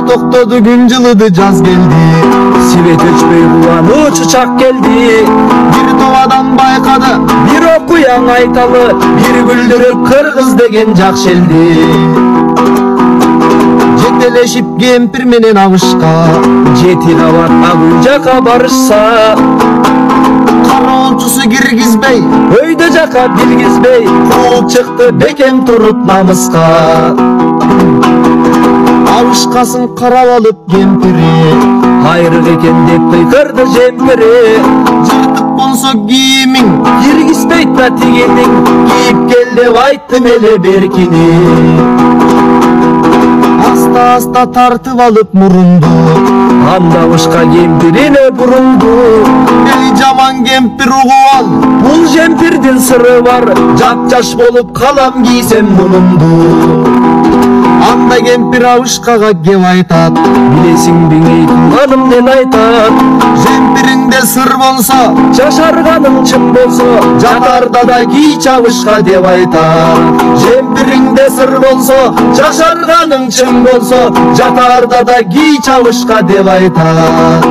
токтоду, күн жылыды, жаз келди. Свет өчпөй кубанычы чак келди. Бир топ адам байкады, Бир окуяң айталы, бир күлдүрүп кыргыз деген жакшы элди. жетелешип кемпир менен абышка, Жети кабат агыл жака барышса, кароолчусу киргизбей, өйдө жака билгизбей, кууп чыкты бекем туруп намыска. абышкасын карап алып кемпири, Айрык экен деп кыйкырды жемпири. жыртык болсо кийимиң, Киргизбейт да тигиниң, кийип кел деп айттым эле беркини. аста тартып алып мурунду, Анда абышка кемпирине бурулду. эй жаман кемпир угуп ал, Бул жемпирдин сыры бар, жап-жаш болуп калам кийсем мунумду. анда кемпир абышкага кеп айтат, Билесиңби эй тууганым мен айтат, жемпириңде сыр болсо, жашарганың чын болсо, жатарда да кийчи абышка деп айтат. Жемпириңде сыр болсо, жашарганың чын болсо, жатарда да кийчи абышка деп айтат.